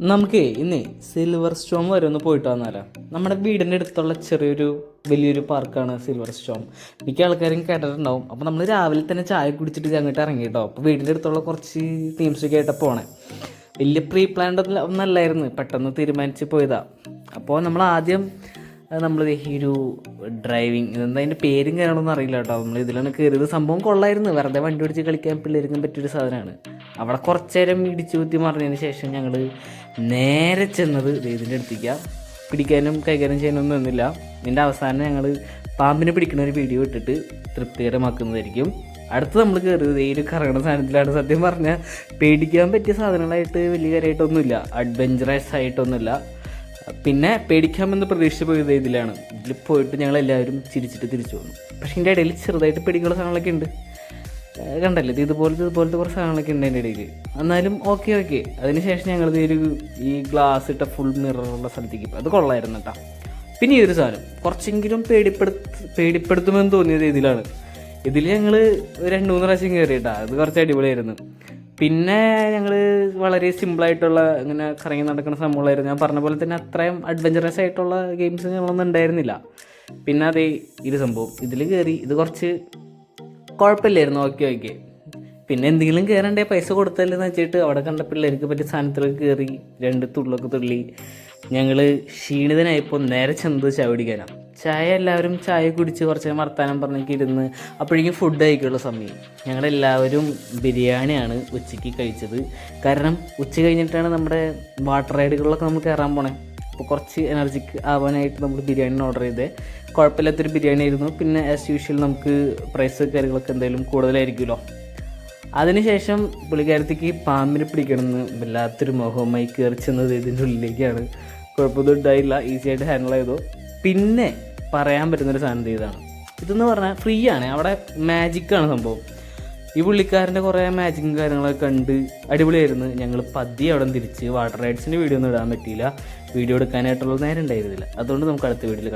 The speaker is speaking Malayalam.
നമുക്ക് ഇന്ന് സിൽവർ സ്റ്റോം വരെ ഒന്ന് പോയിട്ട് വന്നാലോ. നമ്മുടെ വീടിൻ്റെ അടുത്തുള്ള വലിയൊരു പാർക്കാണ് സിൽവർ സ്റ്റോം. മിക്ക ആൾക്കാരും കേട്ടിട്ടുണ്ടാവും. അപ്പോൾ നമ്മൾ രാവിലെ തന്നെ ചായ കുടിച്ചിട്ട് അങ്ങോട്ട് ഇറങ്ങി കേട്ടോ. അപ്പോൾ വീടിൻ്റെ അടുത്തുള്ള കുറച്ച് ടീംസൊക്കെ ആയിട്ട് പോണേ. വലിയ പ്രീ പ്ലാൻഡ് ഒന്നല്ലായിരുന്നു, പെട്ടെന്ന് തീരുമാനിച്ച് പോയതാണ്. അപ്പോൾ നമ്മൾ ആദ്യം ഈ ഒരു ഡ്രൈവിങ് ഇതെന്താ അതിൻ്റെ പേരും കാര്യങ്ങളൊന്നും അറിയില്ല കേട്ടോ. നമ്മൾ ഇതിലാണ് കയറിയത്. സംഭവം കൊള്ളായിരുന്നു. വെറുതെ വണ്ടി ഓടിച്ച് കളിക്കാൻ പിള്ളേർക്കും പറ്റിയൊരു സാധനമാണ്. അവിടെ കുറച്ച് നേരം ഇടിച്ചു കുത്തി മറിഞ്ഞതിന് ശേഷം ഞങ്ങൾ നേരെ ചെന്നത് ഇതിൻ്റെ അടുത്തേക്കാണ്. പിടിക്കാനും കൈകാര്യം ചെയ്യാനൊന്നും നിന്നില്ല. ഇതിൻ്റെ അവസാനം ഞങ്ങൾ പാമ്പിനെ പിടിക്കുന്ന ഒരു വീഡിയോ ഇട്ടിട്ട് തൃപ്തികരമാക്കുന്നതായിരിക്കും. അടുത്ത് നമ്മൾ കയറിയത് ഈ ഒരു കറങ്ങുന്ന സാധനത്തിലാണ്. സത്യം പറഞ്ഞാൽ പേടിക്കാൻ പറ്റിയ സാധനങ്ങളായിട്ട് വലിയ കാര്യമായിട്ടൊന്നുമില്ല, അഡ്വഞ്ചറസ് ആയിട്ടൊന്നുമില്ല. പിന്നെ പേടിക്കാമെന്ന് പ്രതീക്ഷിച്ച് പോയത് ഇതിലാണ്. ഇതിൽ പോയിട്ട് ഞങ്ങളെല്ലാവരും ചിരിച്ചിട്ട് തിരിച്ചു വന്നു. പക്ഷേ ഇതിൻ്റെ ഇടയിൽ ചെറുതായിട്ട് പേടിക്കുന്ന സാധനങ്ങളൊക്കെ ഉണ്ട്. കണ്ടല്ലേ, ഇതുപോലത്തെ കുറച്ച് സാധനങ്ങളൊക്കെ ഉണ്ട് എൻ്റെ ഇടയിൽ. എന്നാലും ഓക്കെ. അതിനുശേഷം ഞങ്ങൾ ഈ ഗ്ലാസ് ഇട്ട ഫുൾ മിററുള്ള സ്ഥലത്തേക്ക് പോയി. അത് കൊള്ളായിരുന്നു കേട്ടോ. പിന്നെ ഈ ഒരു സാധനം കുറച്ചെങ്കിലും പേടിപ്പെടുത്തുമെന്ന് തോന്നിയത് ഇതിലാണ്. ഇതിൽ ഞങ്ങൾ 2-3 പ്രാവശ്യം കയറി കേട്ടോ. അത് കുറച്ച് അടിപൊളിയായിരുന്നു. പിന്നെ ഞങ്ങൾ വളരെ സിമ്പിളായിട്ടുള്ള ഇങ്ങനെ കറങ്ങി നടക്കുന്ന സംഭവങ്ങളായിരുന്നു. ഞാൻ പറഞ്ഞ പോലെ തന്നെ അത്രയും അഡ്വഞ്ചറസ് ആയിട്ടുള്ള ഗെയിംസ് ഞങ്ങളൊന്നും ഉണ്ടായിരുന്നില്ല. പിന്നെ അതേ ഇത് സംഭവം ഇതിൽ കയറി. ഇത് കുറച്ച് കുഴപ്പമില്ലായിരുന്നു. ഓക്കെ. പിന്നെ എന്തെങ്കിലും കയറണ്ടേ, പൈസ കൊടുത്തല്ലെന്ന് വെച്ചിട്ട് അവിടെ കണ്ട പിള്ളേർക്ക് പറ്റിയ സാധനത്തിലൊക്കെ കയറി 2 തുള്ളൊക്കെ തുള്ളി. ഞങ്ങൾ ക്ഷീണിതനായപ്പോൾ നേരെ ചെന്നത് ചായ കുടിക്കാനാണ്. എല്ലാവരും ചായ കുടിച്ച് കുറച്ച് വർത്താനം പറഞ്ഞൊക്കെ ഇരുന്ന് അപ്പോഴേക്കും ഫുഡ് കഴിക്കാനുള്ള സമയം. ഞങ്ങളെല്ലാവരും ബിരിയാണിയാണ് ഉച്ചയ്ക്ക് കഴിച്ചത്. കാരണം ഉച്ച കഴിഞ്ഞിട്ടാണ് നമ്മുടെ വാട്ടർ റൈഡുകളിലൊക്കെ നമ്മൾ കയറാൻ പോണേ. അപ്പോൾ കുറച്ച് എനർജിക്ക് ആവാനായിട്ട് നമ്മൾ ബിരിയാണി ഓർഡർ ചെയ്തേ. കുഴപ്പമില്ലാത്തൊരു ബിരിയാണി ആയിരുന്നു. പിന്നെ ആസ് യൂഷ്വൽ നമുക്ക് പ്രൈസ് കാര്യങ്ങളൊക്കെ എന്തായാലും കൂടുതലായിരിക്കുമല്ലോ. അതിനുശേഷം പുള്ളിക്കാരത്തേക്ക് പാമ്പിനെ പിടിക്കണമെന്ന് വല്ലാത്തൊരു മോഹവുമായി കയറി ചെന്നത് ഇതിൻ്റെ ഉള്ളിലേക്കാണ്. കുഴപ്പമൊന്നും ഉണ്ടായില്ല, ഈസി ആയിട്ട് ഹാൻഡിൽ ചെയ്തു. പിന്നെ പറയാൻ പറ്റുന്നൊരു സാധനം ഇതെന്ന് പറഞ്ഞാൽ ഫ്രീ ആണ്. അവിടെ മാജിക്കാണ് സംഭവം. ഈ പുള്ളിക്കാരൻ്റെ കുറേ മാജിക്കും കാര്യങ്ങളൊക്കെ കണ്ട് അടിപൊളിയായിരുന്നു. ഞങ്ങൾ പതിയെ അവിടെ തിരിച്ച് വാട്ടർ റൈഡ്സിൻ്റെ വീഡിയോ ഒന്നും ഇടാൻ പറ്റിയില്ല. വീഡിയോ എടുക്കാനായിട്ടുള്ള നേരം ഉണ്ടായിരുന്നില്ല. അതുകൊണ്ട് നമുക്ക് അടുത്ത വീഡിയോയിൽ